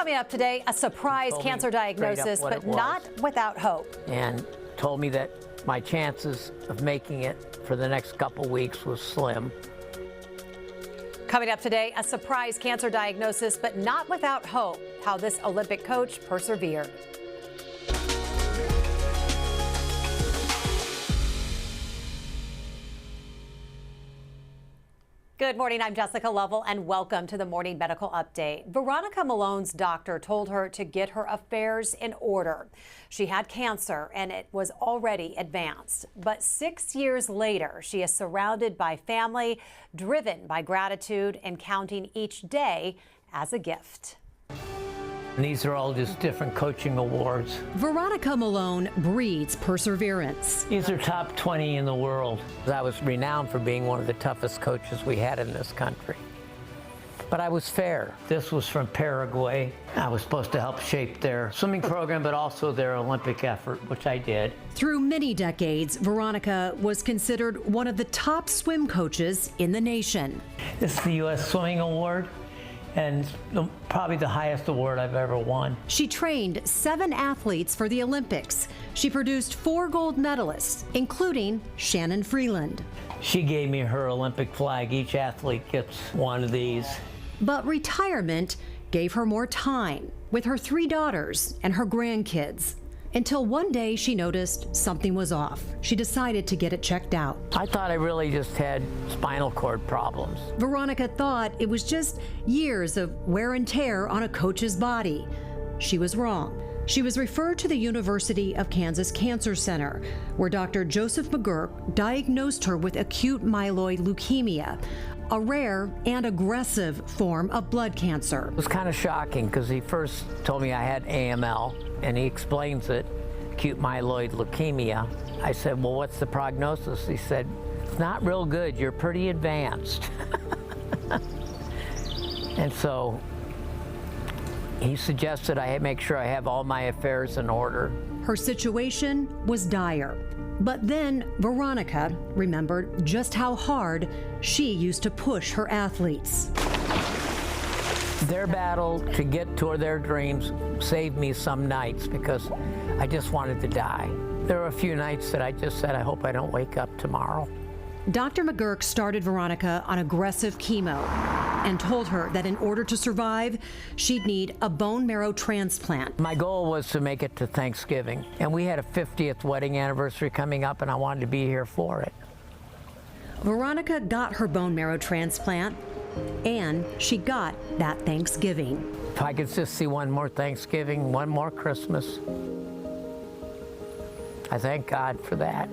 Coming up today, a surprise cancer diagnosis, but not without hope. And told me that my chances of making it for the next couple weeks was slim. Coming up today, a surprise cancer diagnosis, but not without hope. How this Olympic coach persevered. Good morning, I'm Jessica Lovell, and welcome to the Morning Medical Update. Veronica Malone's doctor told her to get her affairs in order. She had cancer and it was already advanced. But 6 years later, she is surrounded by family, driven by gratitude, and counting each day as a gift. And these are all just different coaching awards. Veronica Malone breeds perseverance. These are top 20 in the world. I was renowned for being one of the toughest coaches we had in this country. But I was fair. This was from Paraguay. I was supposed to help shape their swimming program, but also their Olympic effort, which I did. Through many decades, Veronica was considered one of the top swim coaches in the nation. This is the U.S. Swimming Award, and probably the highest award I've ever won. She trained 7 athletes for the Olympics. She produced 4 gold medalists, including Shannon Freeland. She gave me her Olympic flag. Each athlete gets one of these. But retirement gave her more time with her 3 daughters and her grandkids. Until one day she noticed something was off. She decided to get it checked out. I thought I really just had spinal cord problems. Veronica thought it was just years of wear and tear on a coach's body. She was wrong. She was referred to the University of Kansas Cancer Center, where Dr. Joseph McGurk diagnosed her with acute myeloid leukemia, a rare and aggressive form of blood cancer. It was kind of shocking because he first told me I had AML, and he explains it, acute myeloid leukemia. I said, well, what's the prognosis? He said, it's not real good, you're pretty advanced. And so he suggested I make sure I have all my affairs in order. Her situation was dire. But then Veronica remembered just how hard she used to push her athletes. Their battle to get toward their dreams saved me some nights because I just wanted to die. There were a few nights that I just said, I hope I don't wake up tomorrow. Dr. McGurk started Veronica on aggressive chemo and told her that in order to survive, she'd need a bone marrow transplant. My goal was to make it to Thanksgiving, and we had a 50th wedding anniversary coming up, and I wanted to be here for it. Veronica got her bone marrow transplant, and she got that Thanksgiving. If I could just see one more Thanksgiving, one more Christmas, I thank God for that.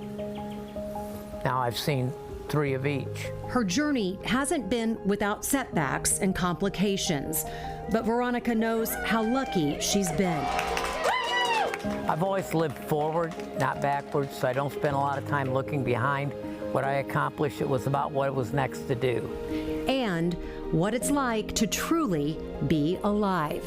Now I've seen 3 of each. Her journey hasn't been without setbacks and complications, but Veronica knows how lucky she's been. I've always lived forward, not backwards, so I don't spend a lot of time looking behind what I accomplished. It was about what was next to do. And what it's like to truly be alive.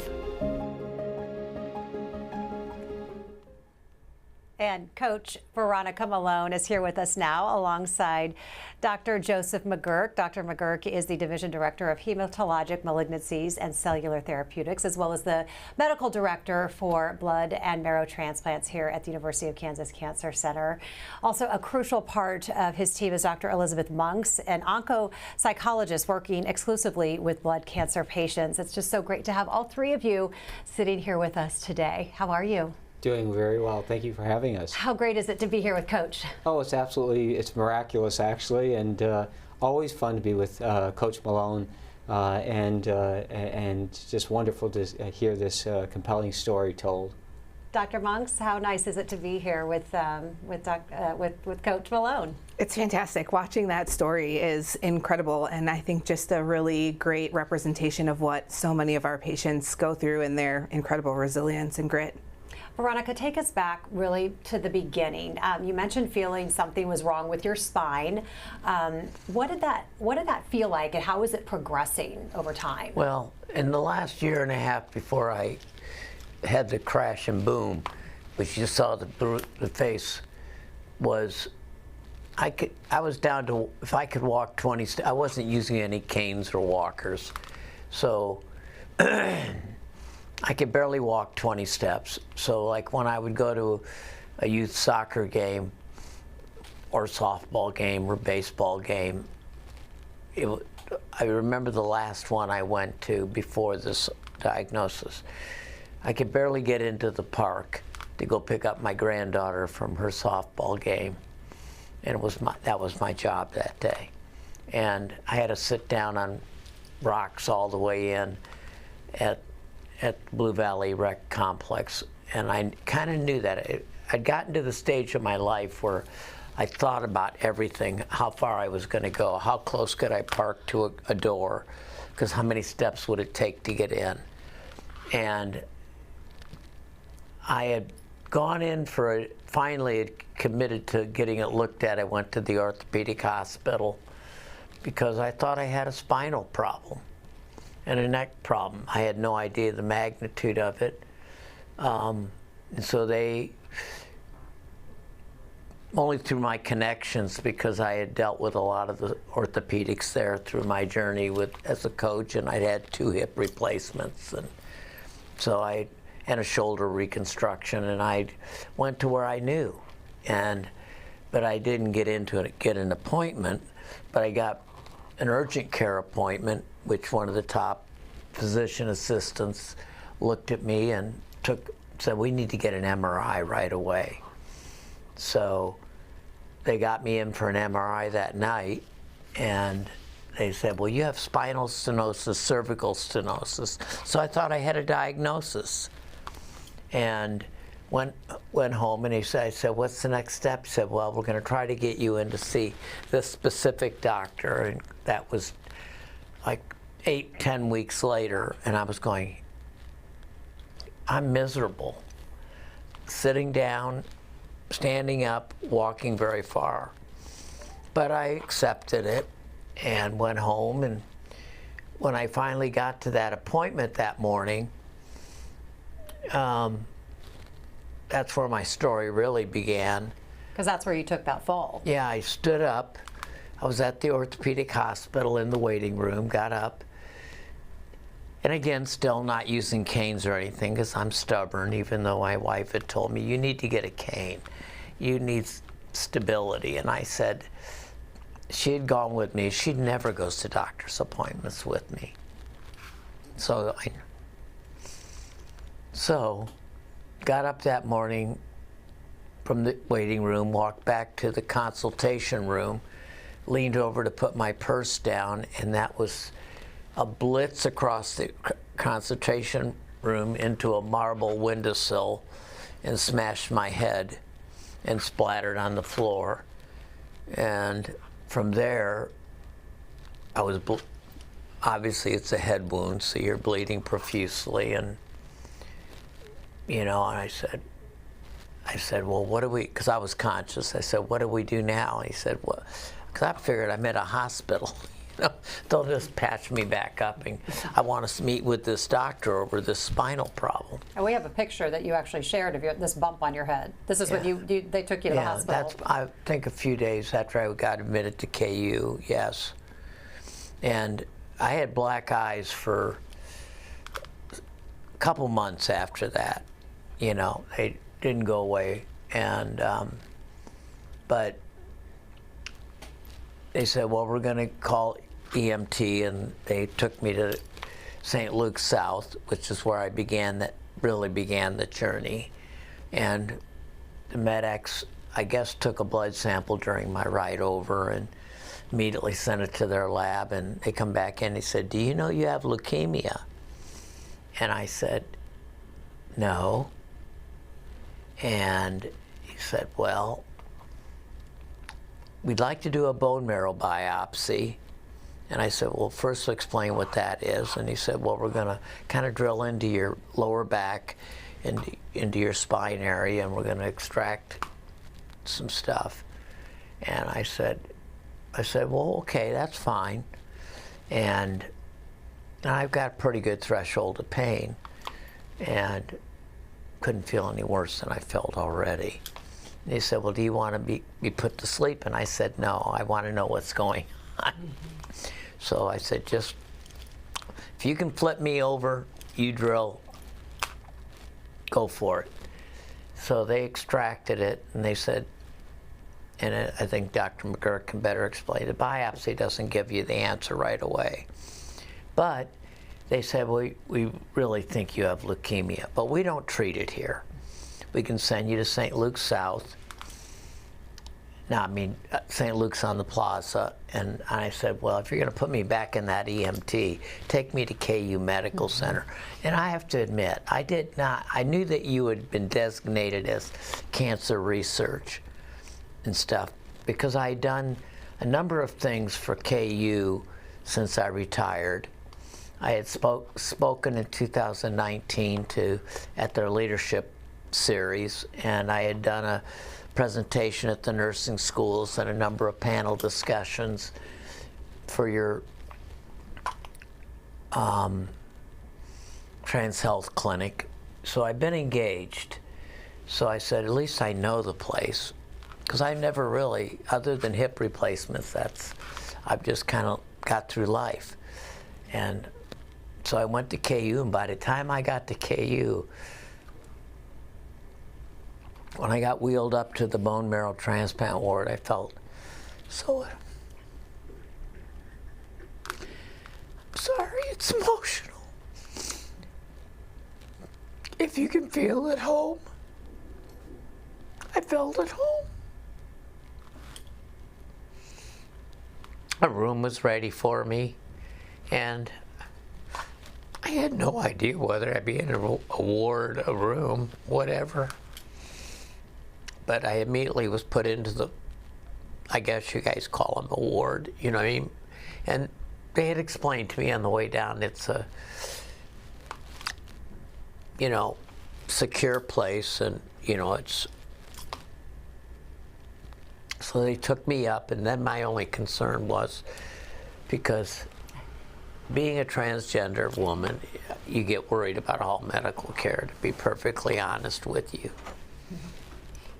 And Coach Veronica Malone is here with us now alongside Dr. Joseph McGurk. Dr. McGurk is the Division Director of Hematologic Malignancies and Cellular Therapeutics, as well as the Medical Director for Blood and Marrow Transplants here at the University of Kansas Cancer Center. Also, a crucial part of his team is Dr. Elizabeth Monks, an oncopsychologist working exclusively with blood cancer patients. It's just so great to have all 3 of you sitting here with us today. How are you? Doing very well. Thank you for having us. How great is it to be here with Coach? Oh, it's miraculous actually, and always fun to be with Coach Malone, and just wonderful to hear this compelling story told. Dr. Monks, how nice is it to be here with Coach Malone? It's fantastic. Watching that story is incredible, and I think just a really great representation of what so many of our patients go through and their incredible resilience and grit. Veronica, take us back really to the beginning. You mentioned feeling something was wrong with your spine. What did that feel like, and how was it progressing over time? Well, in the last year and a half before I had the crash and boom, which you saw the face, was I was down to, if I could walk 20 I wasn't using any canes or walkers. So I could barely walk 20 steps. So like when I would go to a youth soccer game or softball game or baseball game, I remember the last one I went to before this diagnosis. I could barely get into the park to go pick up my granddaughter from her softball game, and that was my job that day. And I had to sit down on rocks all the way in at Blue Valley Rec Complex, and I kind of knew that. I'd gotten to the stage of my life where I thought about everything, how far I was going to go, how close could I park to a door, because how many steps would it take to get in. And I had gone in for it, finally had committed to getting it looked at. I went to the orthopedic hospital because I thought I had a spinal problem and a neck problem. I had no idea the magnitude of it. And so they, only through my connections, because I had dealt with a lot of the orthopedics there through my journey as a coach, and I'd had 2 hip replacements, and so and a shoulder reconstruction, and I went to where I knew, but I didn't get an appointment, but I got an urgent care appointment, which one of the top physician assistants looked at me and said, we need to get an MRI right away. So they got me in for an MRI that night, and they said, well, you have spinal stenosis, cervical stenosis. So I thought I had a diagnosis. And went home, and I said, what's the next step? He said, well, we're going to try to get you in to see this specific doctor. And that was like 8-10 weeks later, and I was going, I'm miserable. Sitting down, standing up, walking very far. But I accepted it and went home, and when I finally got to that appointment that morning, that's where my story really began. Because that's where you took that fall. Yeah, I stood up. I was at the orthopedic hospital in the waiting room, got up. And again, still not using canes or anything, because I'm stubborn, even though my wife had told me, you need to get a cane. You need stability. And I said, she had gone with me. She never goes to doctor's appointments with me. So got up that morning from the waiting room, walked back to the consultation room, leaned over to put my purse down, and that was a blitz across the consultation room into a marble windowsill and smashed my head and splattered on the floor. And from there, I was, obviously it's a head wound, so you're bleeding profusely, and and I said, well, what do we, because I was conscious, I said, what do we do now? And he said, well, because I figured I'm at a hospital, they'll just patch me back up, and I want to meet with this doctor over this spinal problem. And we have a picture that you actually shared of this bump on your head. This is what they took you to the hospital. That's, I think, a few days after I got admitted to KU, yes. And I had black eyes for a couple months after that. They didn't go away, and but they said, well, we're going to call EMT, and they took me to St. Luke's South, which is where I really began the journey. And the medics, I guess, took a blood sample during my ride over and immediately sent it to their lab, and they come back in, they said, do you know you have leukemia? And I said, no. And he said, well, we'd like to do a bone marrow biopsy. And I said, well, first explain what that is. And he said, well, we're going to kind of drill into your lower back and into your spine area, and we're going to extract some stuff. And I said, well, okay, that's fine. And I've got a pretty good threshold of pain, and couldn't feel any worse than I felt already. And he said, well, do you want to be put to sleep? And I said, no, I want to know what's going on. So I said, just, if you can flip me over, you drill, go for it. So they extracted it, and they said, and I think Dr. McGurk can better explain, the biopsy doesn't give you the answer right away. But they said, we really think you have leukemia, but we don't treat it here. We can send you to St. Luke's South. Now, I mean, St. Luke's on the plaza, and I said, well, if you're going to put me back in that EMT, take me to KU Medical Center. And I have to admit, I did not, I knew that you had been designated as cancer research and stuff, because I had done a number of things for KU since I retired. I had spoken in 2019 at their leadership series, and I had done a presentation at the nursing schools and a number of panel discussions for your Trans Health Clinic. So I've been engaged. So I said, at least I know the place, because I never really, other than hip replacements, I've just kind of got through life. And so I went to KU, and by the time I got to KU, when I got wheeled up to the bone marrow transplant ward, I felt so, sorry, it's emotional. If you can feel at home, I felt at home. A room was ready for me, and I had no idea whether I'd be in a ward, a room, whatever. But I immediately was put into the, I guess you guys call them a ward, you know what I mean? And they had explained to me on the way down, it's a, you know, secure place, and, you know, it's, so they took me up, and then my only concern was, because being a transgender woman, you get worried about all medical care, to be perfectly honest with you.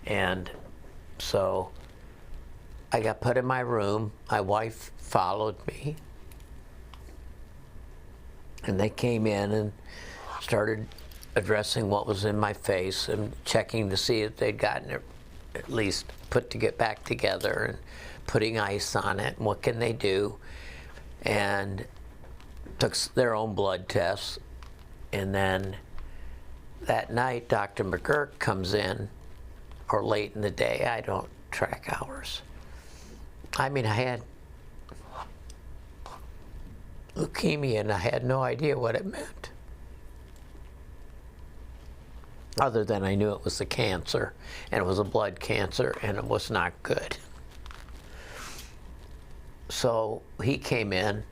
And so I got put in my room. My wife followed me. And they came in and started addressing what was in my face and checking to see if they'd gotten it at least put to get back together, and putting ice on it, and what can they do. And took their own blood tests. And then that night, Dr. McGurk comes in, or late in the day, I don't track hours. I mean, I had leukemia, and I had no idea what it meant. Other than I knew it was a cancer, and it was a blood cancer, and it was not good. So he came in,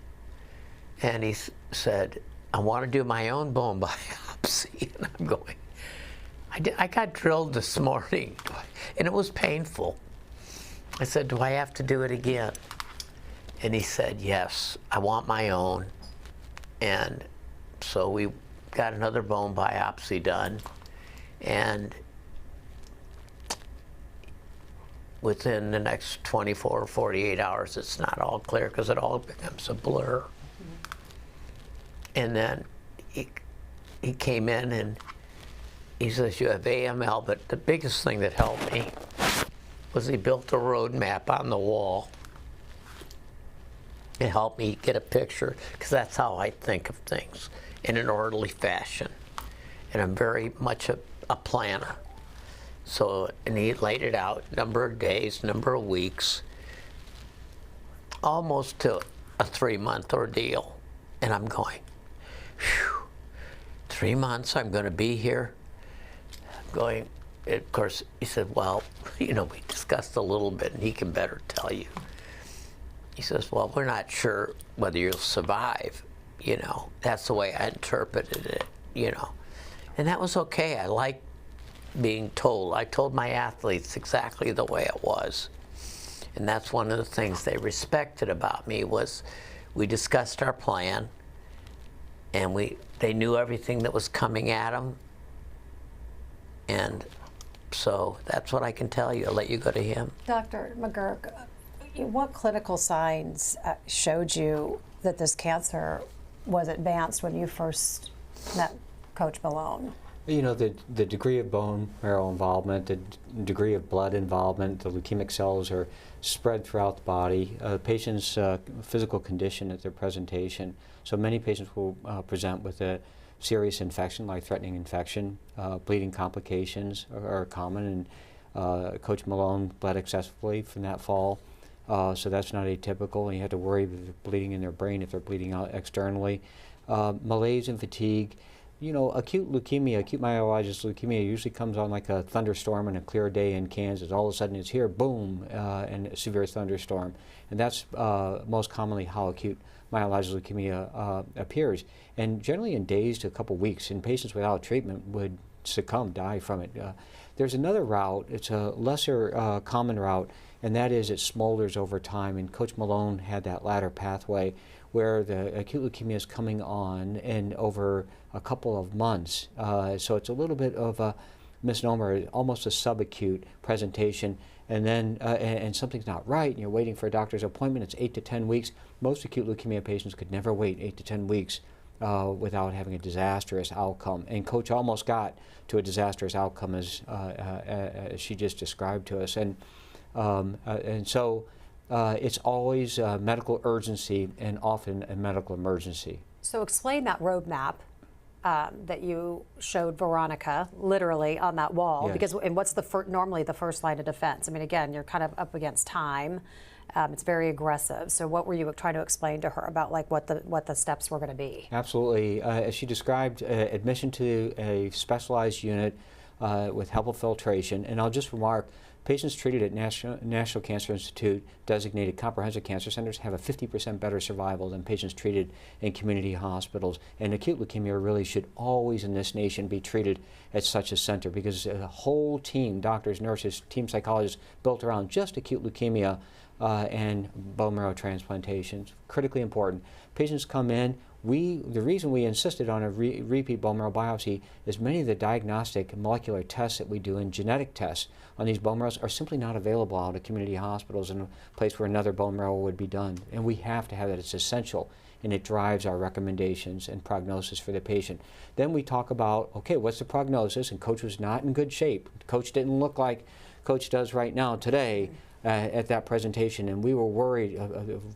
and he said, I want to do my own bone biopsy. And I'm going, I got drilled this morning, and it was painful. I said, do I have to do it again? And he said, yes, I want my own. And so we got another bone biopsy done, and within the next 24 or 48 hours, it's not all clear, because it all becomes a blur. And then he came in, and he says, you have AML, but the biggest thing that helped me was he built a road map on the wall. It helped me get a picture, because that's how I think of things, in an orderly fashion. And I'm very much a planner. So, and he laid it out, number of days, number of weeks, almost to a 3-month ordeal. And I'm going, phew, 3 months I'm going to be here? Going, of course, he said, well, you know, we discussed a little bit, and he can better tell you. He says, well, we're not sure whether you'll survive, you know. That's the way I interpreted it, you know. And that was okay. I like being told. I told my athletes exactly the way it was. And that's one of the things they respected about me, was we discussed our plan, and they knew everything that was coming at them. And so that's what I can tell you. I'll let you go to him. Dr. McGurk, what clinical signs showed you that this cancer was advanced when you first met Coach Malone? You know, the degree of bone marrow involvement, the degree of blood involvement, the leukemic cells are spread throughout the body, patient's physical condition at their presentation. So many patients will present with a serious infection, life-threatening infection. Bleeding complications are common, and Coach Malone bled excessively from that fall. So that's not atypical, and you have to worry if they're bleeding in their brain, if they're bleeding out externally. Malaise and fatigue. You know, acute leukemia, acute myeloid leukemia usually comes on like a thunderstorm on a clear day in Kansas. All of a sudden it's here, boom, and a severe thunderstorm. And that's most commonly how acute myeloid leukemia appears. And generally in days to a couple weeks, and patients without treatment would succumb, die from it. There's another route, it's a lesser common route, and that is it smolders over time. And Coach Malone had that latter pathway where the acute leukemia is coming on and over a couple of months. So it's a little bit of a misnomer, almost a subacute presentation, and then and something's not right, and you're waiting for a doctor's appointment. It's 8 to 10 weeks. Most acute leukemia patients could never wait 8 to 10 weeks without having a disastrous outcome. And Coach almost got to a disastrous outcome as she just described to us. And so it's always medical urgency and often a medical emergency. So explain that roadmap that you showed Veronica, literally on that wall. Yes. Because, and what's normally the first line of defense? I mean, again, you're kind of up against time. It's very aggressive. So what were you trying to explain to her about, like, what the steps were going to be? Absolutely. As she described, admission to a specialized unit with HEPA filtration. And I'll just remark, patients treated at National Cancer Institute designated comprehensive cancer centers have a 50% better survival than patients treated in community hospitals. And acute leukemia really should always in this nation be treated at such a center, because a whole team, doctors, nurses, team psychologists, built around just acute leukemia and bone marrow transplantations. Critically important. Patients come in. The reason we insisted on a repeat bone marrow biopsy is many of the diagnostic molecular tests that we do and genetic tests on these bone marrows are simply not available out at community hospitals in a place where another bone marrow would be done. And we have to have that. It's essential, and it drives our recommendations and prognosis for the patient. Then we talk about, okay, what's the prognosis? And Coach was not in good shape. Coach didn't look like Coach does right now today at that presentation, and we were worried,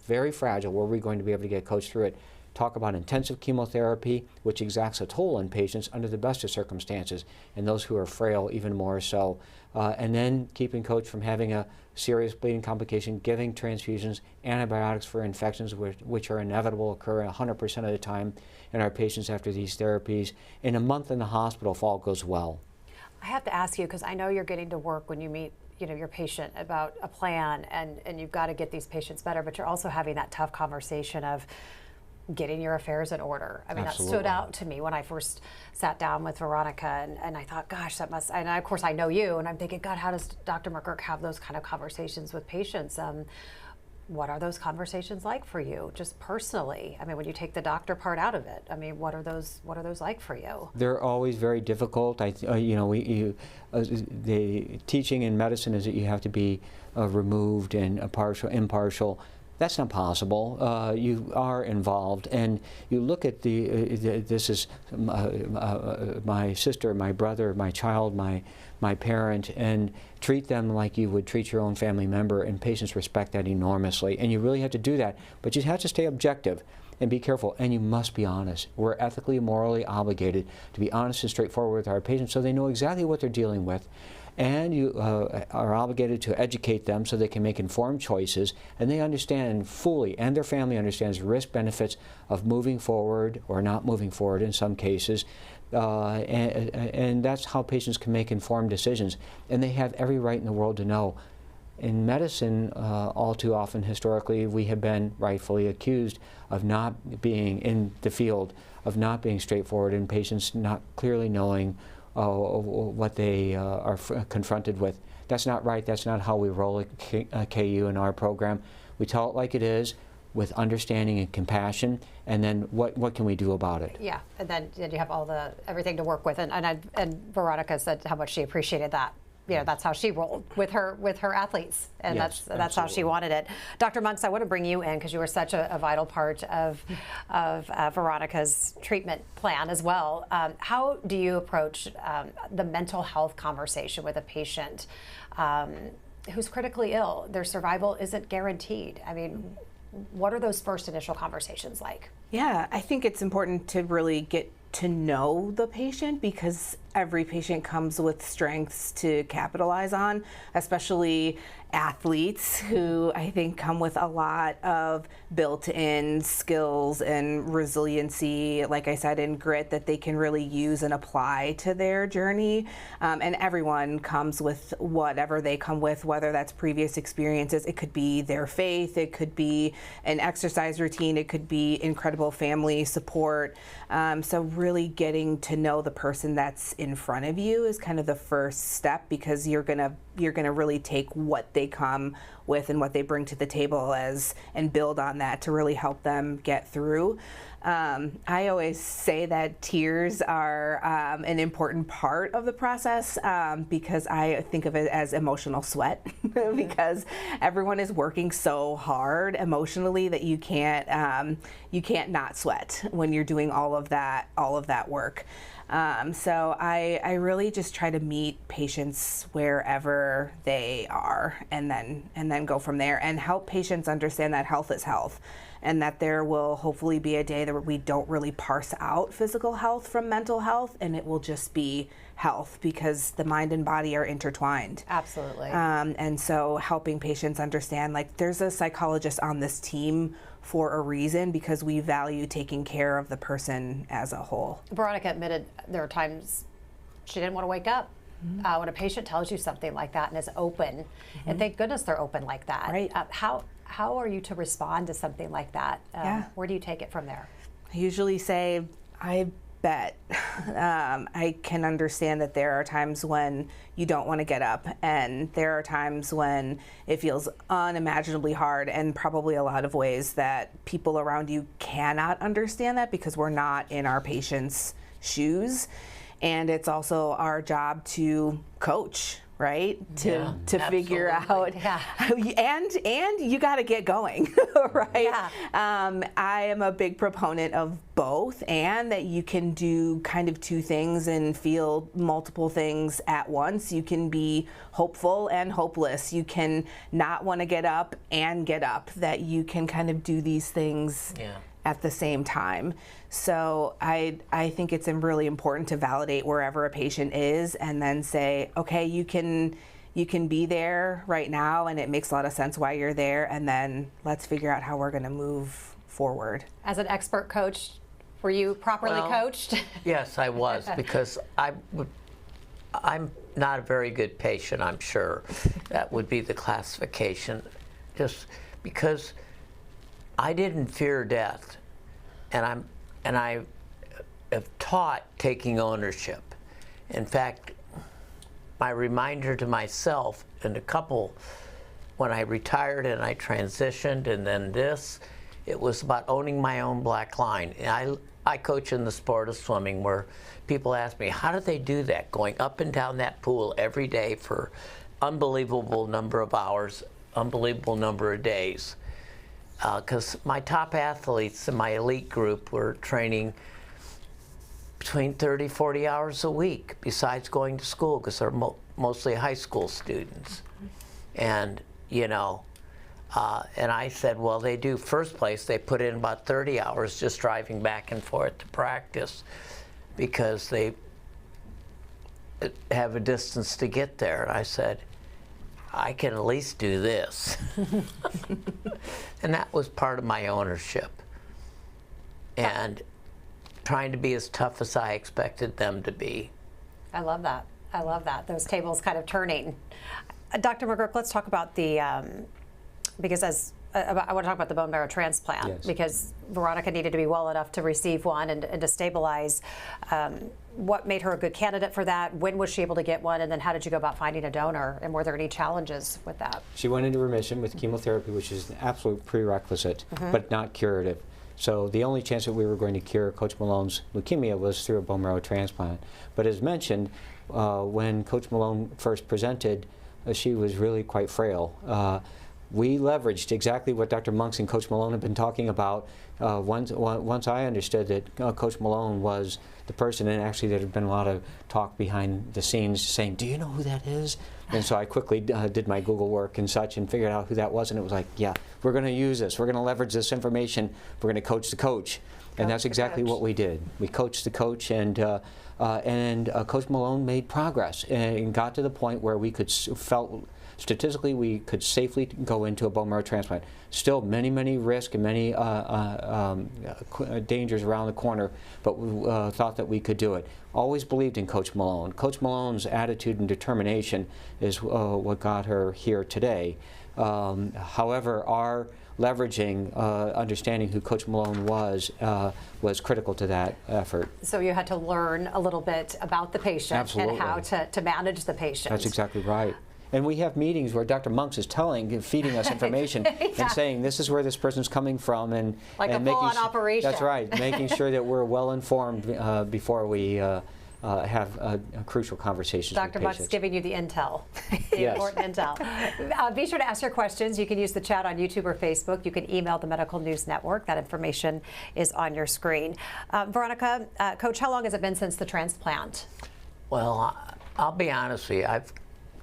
very fragile. Were we going to be able to get Coach through it? Talk about intensive chemotherapy, which exacts a toll on patients under the best of circumstances, and those who are frail even more so. And then keeping Coach from having a serious bleeding complication, giving transfusions, antibiotics for infections which are inevitable, occur 100% of the time in our patients after these therapies. In a month in the hospital, if all goes well. I have to ask you, because I know you're getting to work when you meet your patient about a plan, and you've got to get these patients better, but you're also having that tough conversation of getting your affairs in order. I mean, Absolutely. That stood out to me when I first sat down with Veronica, and I thought, gosh, that must, and of course I know you, and I'm thinking, God, how does Dr. McGurk have those kind of conversations with patients? What are those conversations like for you, just personally? I mean, when you take the doctor part out of it, I mean, what are those like for you? They're always very difficult. The teaching in medicine is that you have to be removed and impartial. That's not possible. You are involved, and you look at this is my sister, my brother, my child, my parent, and treat them like you would treat your own family member, and patients respect that enormously. And you really have to do that, but you have to stay objective and be careful, and you must be honest. We're ethically and morally obligated to be honest and straightforward with our patients so they know exactly what they're dealing with. And you are obligated to educate them so they can make informed choices, and they understand fully, and their family understands the risk benefits of moving forward or not moving forward in some cases. And that's how patients can make informed decisions. And they have every right in the world to know. In medicine, all too often, historically, we have been rightfully accused of not being in the field, of not being straightforward, and patients not clearly knowing what they are confronted with. That's not right. That's not how we roll at KU in our program. We tell it like it is, with understanding and compassion, and then what can we do about it? Yeah, and then you have everything to work with, and Veronica said how much she appreciated that you know, that's how she rolled with her athletes, and Yes, that's how she wanted it. Dr. Monks, I want to bring you in because you were such a vital part of Veronica's treatment plan as well. How do you approach the mental health conversation with a patient who's critically ill? Their survival isn't guaranteed. I mean, what are those first initial conversations like? Yeah, I think it's important to really get to know the patient, because every patient comes with strengths to capitalize on, especially athletes who I think come with a lot of built-in skills and resiliency, like I said, and grit that they can really use and apply to their journey. And everyone comes with whatever they come with, whether that's previous experiences, it could be their faith, it could be an exercise routine, it could be incredible family support. So really getting to know the person that's in front of you is kind of the first step, because you're gonna really take what they come with and what they bring to the table and build on that to really help them get through. I always say that tears are an important part of the process, because I think of it as emotional sweat because everyone is working so hard emotionally that you can't not sweat when you're doing all of that work. So I really just try to meet patients wherever they are, and then go from there, and help patients understand that health is health, and that there will hopefully be a day that we don't really parse out physical health from mental health, and it will just be health, because the mind and body are intertwined. Absolutely. And so helping patients understand, like, there's a psychologist on this team for a reason, because we value taking care of the person as a whole. Veronica admitted there are times she didn't want to wake up. When a patient tells you something like that and is open, and thank goodness they're open like that. Right. How are you to respond to something like that? Where do you take it from there? I usually say, I bet. I can understand that there are times when you don't want to get up, and there are times when it feels unimaginably hard, and probably a lot of ways that people around you cannot understand that, because we're not in our patients' shoes. And it's also our job to coach, right? To figure out, and you got to get going, right? Yeah. I am a big proponent of both, and that you can do kind of two things and feel multiple things at once. You can be hopeful and hopeless. You can not want to get up and get up, that you can kind of do these things at the same time. So I think it's really important to validate wherever a patient is, and then say, okay, you can be there right now, and it makes a lot of sense why you're there, and then let's figure out how we're going to move forward. As an expert coach, were you properly coached? Yes, I was, because I'm not a very good patient, I'm sure. That would be the classification. Just because I didn't fear death, and I have taught taking ownership. In fact, my reminder to myself and a couple, when I retired and I transitioned, and then this, it was about owning my own black line. And I coach in the sport of swimming, where people ask me, how do they do that, going up and down that pool every day for unbelievable number of hours, unbelievable number of days? Because my top athletes in my elite group were training between 30, 40 hours a week, besides going to school, because they're mostly high school students. And, and I said, well, they do, first place, they put in about 30 hours just driving back and forth to practice, because they have a distance to get there. And I said, I can at least do this. And that was part of my ownership. And trying to be as tough as I expected them to be. I love that. I love that. Those tables kind of turning. Dr. McGurk, let's talk about because I want to talk about the bone marrow transplant, because Veronica needed to be well enough to receive one and to stabilize. What made her a good candidate for that? When was she able to get one? And then how did you go about finding a donor? And were there any challenges with that? She went into remission with chemotherapy, which is an absolute prerequisite, but not curative. So the only chance that we were going to cure Coach Malone's leukemia was through a bone marrow transplant. But as mentioned, when Coach Malone first presented, she was really quite frail. We leveraged exactly what Dr. Monks and Coach Malone have been talking about. Once I understood that Coach Malone was the person, and actually there had been a lot of talk behind the scenes saying, do you know who that is? And so I quickly did my Google work and such and figured out who that was, and it was like, yeah, we're going to use this. We're going to leverage this information. We're going to coach the coach. And that's exactly what we did. We coached the coach, and Coach Malone made progress and got to the point where we felt statistically we could safely go into a bone marrow transplant. Still many risks and many dangers around the corner, but we thought that we could do it. Always believed in Coach Malone. Coach Malone's attitude and determination is what got her here today. However, our leveraging, understanding who Coach Malone was critical to that effort. So you had to learn a little bit about the patient. Absolutely. And how to manage the patient. That's exactly right. And we have meetings where Dr. Monks is feeding us information and saying this is where this person's coming from, and like and a full-on operation. That's right, making sure that we're well informed before we have crucial conversations with Dr. patients. Monks giving you the intel, the Yes. important intel. Be sure to ask your questions. You can use the chat on YouTube or Facebook. You can email the Medical News Network. That information is on your screen. Veronica, Coach, how long has it been since the transplant? Well, I'll be honest with you. I've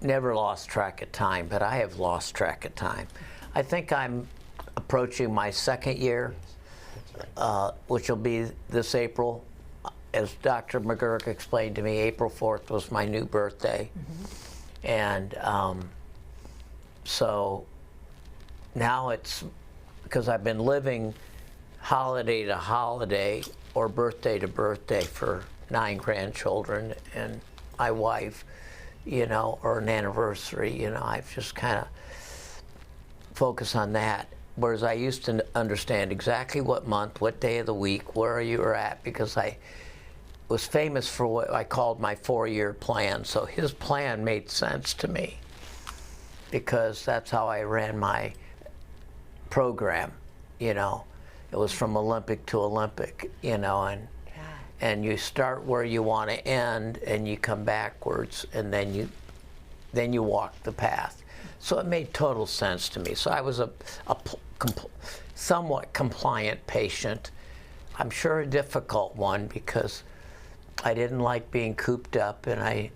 never lost track of time, but I have lost track of time. I think I'm approaching my second year, which will be this April. As Dr. McGurk explained to me, April 4th was my new birthday. Mm-hmm. And so now it's because I've been living holiday to holiday or birthday to birthday for 9 grandchildren and my wife, you know, or an anniversary, you know, I've just kind of focused on that. Whereas I used to understand exactly what month, what day of the week, where you were at, because I was famous for what I called my 4-year plan. So his plan made sense to me because that's how I ran my program, you know. It was from Olympic to Olympic, you know, and you start where you want to end and you come backwards, and then you walk the path. So it made total sense to me. So I was a somewhat compliant patient. I'm sure a difficult one because I didn't like being cooped up, and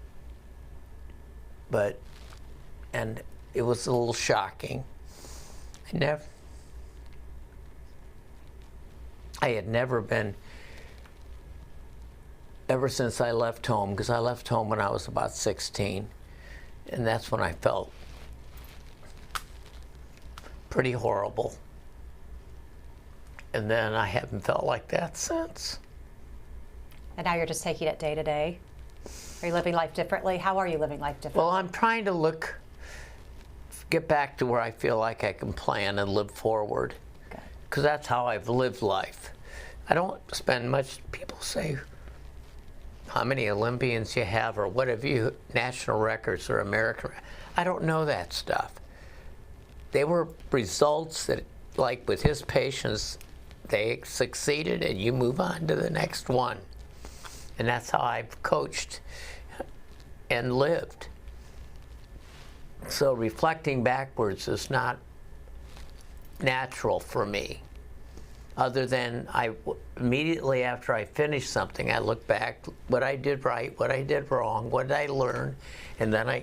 it was a little shocking. I had never been, ever since I left home, because I left home when I was about 16, and that's when I felt pretty horrible. And then I haven't felt like that since. And now you're just taking it day to day? Are you living life differently? How are you living life differently? Well, I'm trying to get back to where I feel like I can plan and live forward. Because that's how I've lived life. I don't spend much, people say how many Olympians you have or what have you, national records or American. I don't know that stuff. They were results that, like with his patients, they succeeded and you move on to the next one. And that's how I've coached and lived. So reflecting backwards is not natural for me. Other than immediately after I finish something, I look back, what I did right, what I did wrong, what did I learn, and then I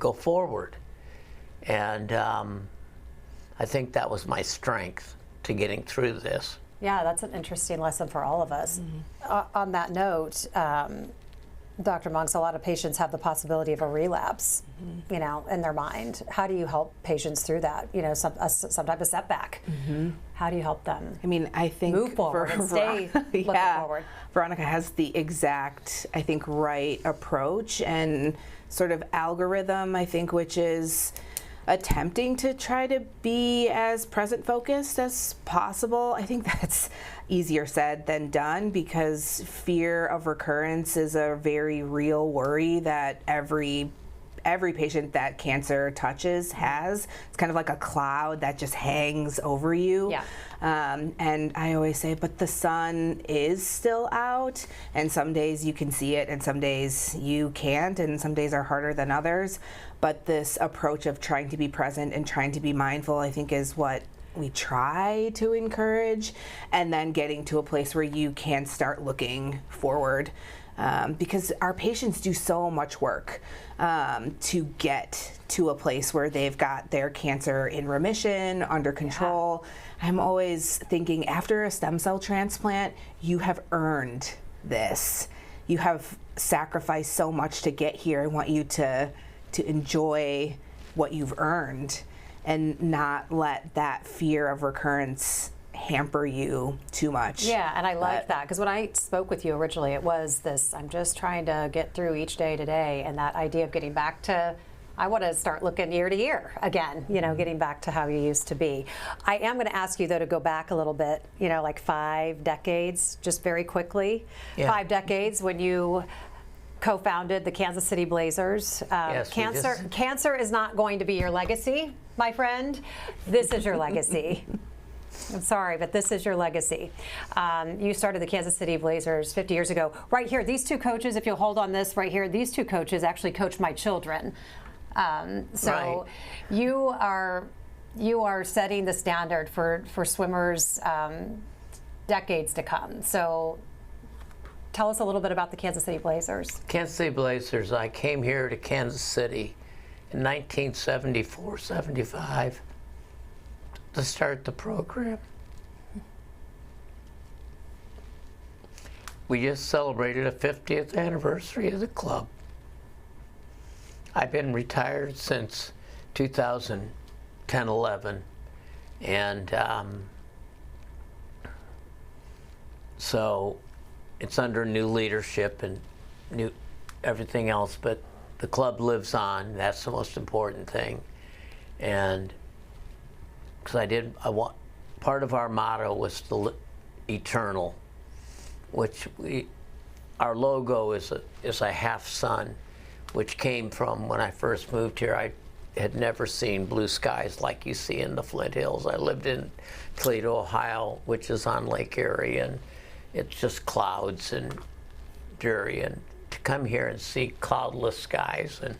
go forward. And I think that was my strength to getting through this. Yeah, that's an interesting lesson for all of us. Mm-hmm. On that note, Dr. Monks, a lot of patients have the possibility of a relapse, mm-hmm. you know, in their mind. How do you help patients through that? You know, some type of setback. Mm-hmm. How do you help them? I mean, I think move forward and stay looking forward. Veronica has the exact, I think, right approach and sort of algorithm, I think, which is attempting to try to be as present focused as possible. I think that's easier said than done because fear of recurrence is a very real worry that every every patient that cancer touches has. It's kind of like a cloud that just hangs over you. Yeah. And I always say, but the sun is still out, and some days you can see it and some days you can't, and some days are harder than others. But this approach of trying to be present and trying to be mindful, I think, is what we try to encourage, and then getting to a place where you can start looking forward. Because our patients do so much work to get to a place where they've got their cancer in remission, under control. Yeah. I'm always thinking, after a stem cell transplant, you have earned this. You have sacrificed so much to get here. I want you to enjoy what you've earned and not let that fear of recurrence hamper you too much. Yeah, and I like that, because when I spoke with you originally, it was this, I'm just trying to get through each day today, and that idea of getting back to, I want to start looking year to year again, you know, getting back to how you used to be. I am going to ask you, though, to go back a little bit, you know, like 5 decades, just very quickly. Yeah. 5 decades when you co-founded the Kansas City Blazers. Yes, cancer is not going to be your legacy, my friend. This is your legacy. I'm sorry, but this is your legacy. You started the Kansas City Blazers 50 years ago. Right here, these 2 coaches, if you'll hold on this right here, these 2 coaches actually coach my children. So right. you are setting the standard for swimmers decades to come. So tell us a little bit about the Kansas City Blazers. Kansas City Blazers, I came here to Kansas City in 1974-75 to start the program. We just celebrated a 50th anniversary of the club. I've been retired since 2010-11, and so it's under new leadership and new everything else, but the club lives on. That's the most important thing. And because part of our motto was the eternal, which our logo is a half sun, which came from when I first moved here. I had never seen blue skies like you see in the Flint Hills. I lived in Toledo, Ohio, which is on Lake Erie, and it's just clouds and dreary. And to come here and see cloudless skies and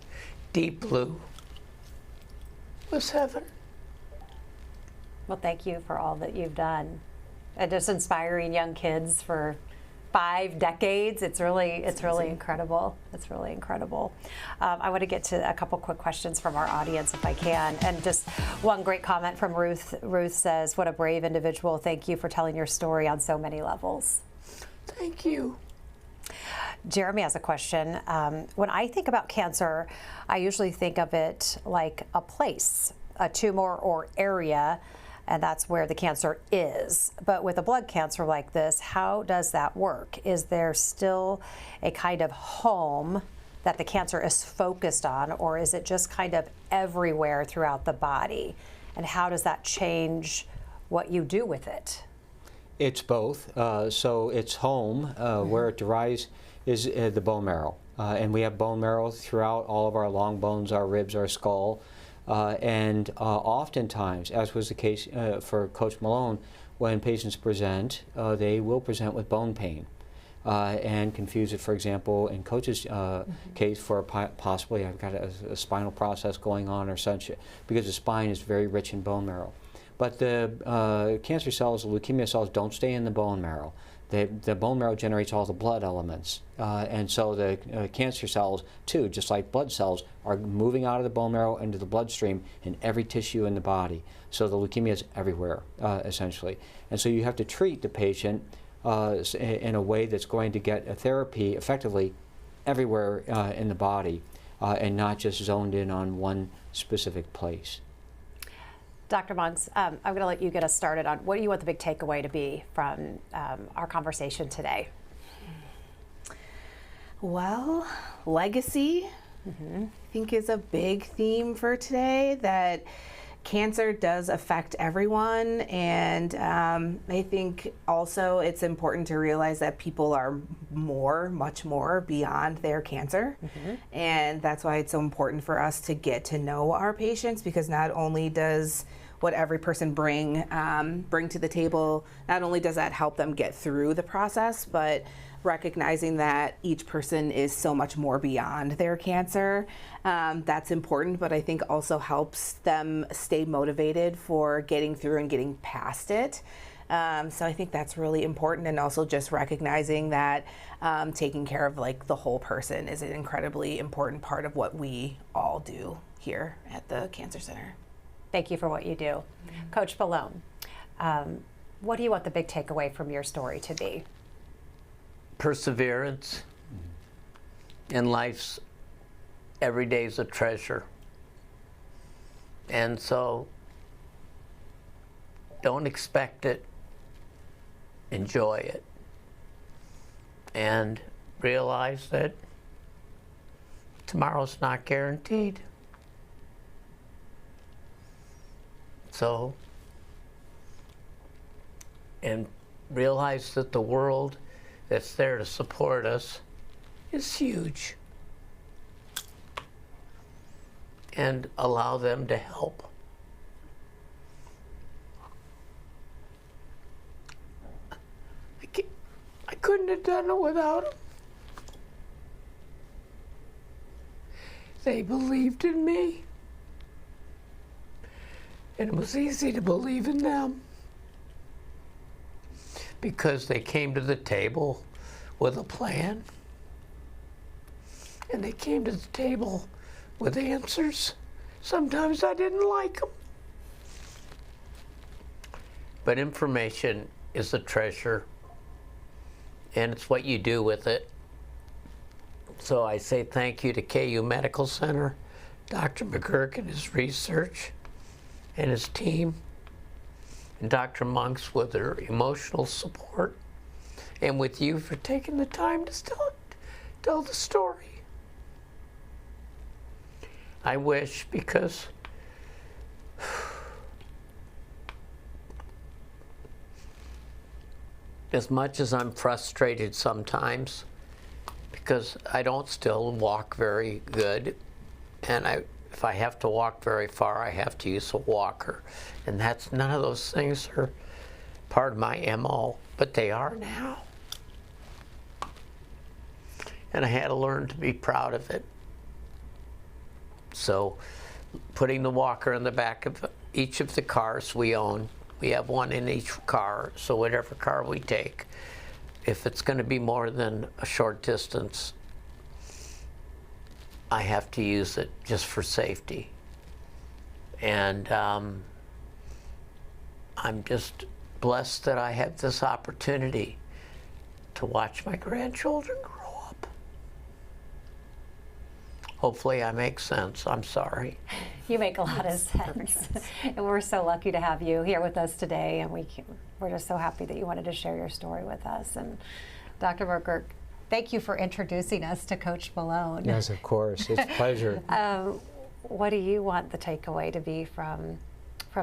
deep blue was heaven. Well, thank you for all that you've done, and just inspiring young kids for 5 decades. It's really incredible. It's really incredible. I want to get to a couple quick questions from our audience, if I can. And just one great comment from Ruth. Ruth says, "What a brave individual. Thank you for telling your story on so many levels." Thank you. Jeremy has a question. When I think about cancer, I usually think of it like a place, a tumor or area, and that's where the cancer is. But with a blood cancer like this, how does that work? Is there still a kind of home that the cancer is focused on, or is it just kind of everywhere throughout the body? And how does that change what you do with it? It's both. So its home, where it derives, is the bone marrow. And we have bone marrow throughout all of our long bones, our ribs, our skull. And oftentimes, as was the case for Coach Malone, when patients present, they will present with bone pain and confuse it, for example, in Coach's case for possibly I've got a spinal process going on or such, because the spine is very rich in bone marrow. But the cancer cells, the leukemia cells, don't stay in the bone marrow. The bone marrow generates all the blood elements. And so the cancer cells, too, just like blood cells, are moving out of the bone marrow into the bloodstream in every tissue in the body. So the leukemia is everywhere, essentially. And so you have to treat the patient in a way that's going to get a therapy effectively everywhere in the body and not just zoned in on one specific place. Dr. Monks, I'm going to let you get us started on what do you want the big takeaway to be from our conversation today? Well, legacy, I think, is a big theme for today, that cancer does affect everyone, and I think also it's important to realize that people are much more beyond their cancer. And that's why it's so important for us to get to know our patients, because not only does what every person bring to the table, not only does that help them get through the process, but recognizing that each person is so much more beyond their cancer. That's important, but I think also helps them stay motivated for getting through and getting past it. So I think that's really important, and also just recognizing that taking care of like the whole person is an incredibly important part of what we all do here at the Cancer Center. Thank you for what you do. Coach Bellone, what do you want the big takeaway from your story to be? Perseverance in life's every day is a treasure. And so don't expect it, enjoy it. And realize that tomorrow's not guaranteed. So, and realize that the world that's there to support us is huge. And allow them to help. I couldn't have done it without them. They believed in me. And it was easy to believe in them, because they came to the table with a plan, and they came to the table with answers. Sometimes I didn't like them. But information is a treasure, and it's what you do with it. So I say thank you to KU Medical Center, Dr. McGurk and his research, and his team, and Dr. Monks with their emotional support, and with you for taking the time to still tell the story. I wish, because as much as I'm frustrated sometimes, because I don't still walk very good, and if I have to walk very far, I have to use a walker. And that's, none of those things are part of my MO, but they are now. And I had to learn to be proud of it. So putting the walker in the back of each of the cars we own, we have one in each car, so whatever car we take, if it's going to be more than a short distance, I have to use it just for safety. And I'm just blessed that I have this opportunity to watch my grandchildren grow up. Hopefully I make sense. I'm sorry. You make a lot of sense. And we're so lucky to have you here with us today, and we're just so happy that you wanted to share your story with us. And Dr. McGurk, thank you for introducing us to Coach Bellone. Yes, of course. It's a pleasure. What do you want the takeaway to be from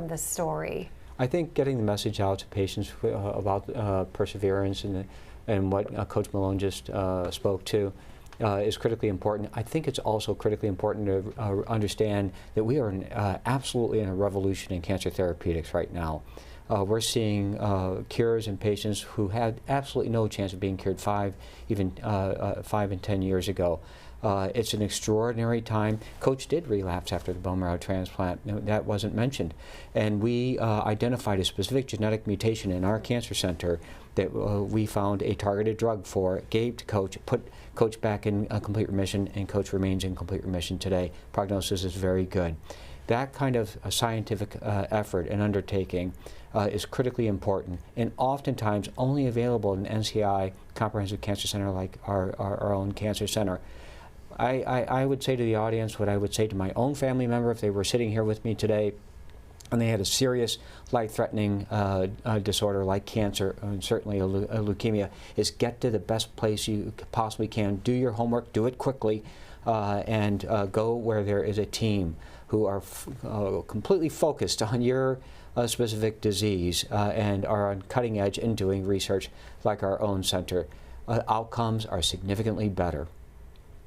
this story? I think getting the message out to patients about perseverance and what Coach Bellone just spoke to is critically important. I think it's also critically important to understand that we are absolutely in a revolution in cancer therapeutics right now. We're seeing cures in patients who had absolutely no chance of being cured 5 and 10 years ago. It's an extraordinary time. Coach did relapse after the bone marrow transplant. That wasn't mentioned. And we identified a specific genetic mutation in our cancer center that we found a targeted drug for, gave to Coach, put Coach back in complete remission, and Coach remains in complete remission today. Prognosis is very good. That kind of scientific effort and undertaking is critically important, and oftentimes only available in an NCI comprehensive cancer center like our own cancer center. I would say to the audience what I would say to my own family member if they were sitting here with me today and they had a serious life-threatening disorder like cancer, and certainly a leukemia, is get to the best place you possibly can. Do your homework, do it quickly, and go where there is a team who are completely focused on your specific disease and are on cutting edge in doing research like our own center, outcomes are significantly better.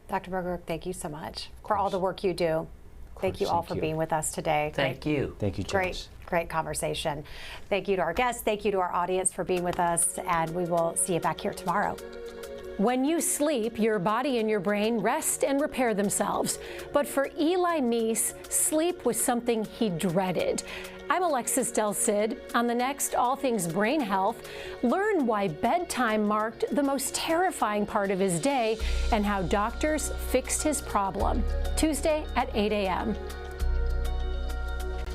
Dr. McGurk, thank you so much for all the work you do. Thank you all for being with us today. Thank you. Thank you, Jess. Great conversation. Thank you to our guests. Thank you to our audience for being with us, and we will see you back here tomorrow. When you sleep, your body and your brain rest and repair themselves. But for Eli Meese, sleep was something he dreaded. I'm Alexis Del Cid. On the next All Things Brain Health, learn why bedtime marked the most terrifying part of his day and how doctors fixed his problem. Tuesday at 8 a.m.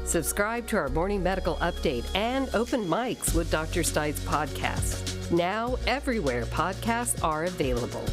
Subscribe to our morning medical update and open mics with Dr. Stites podcast. Now, everywhere podcasts are available.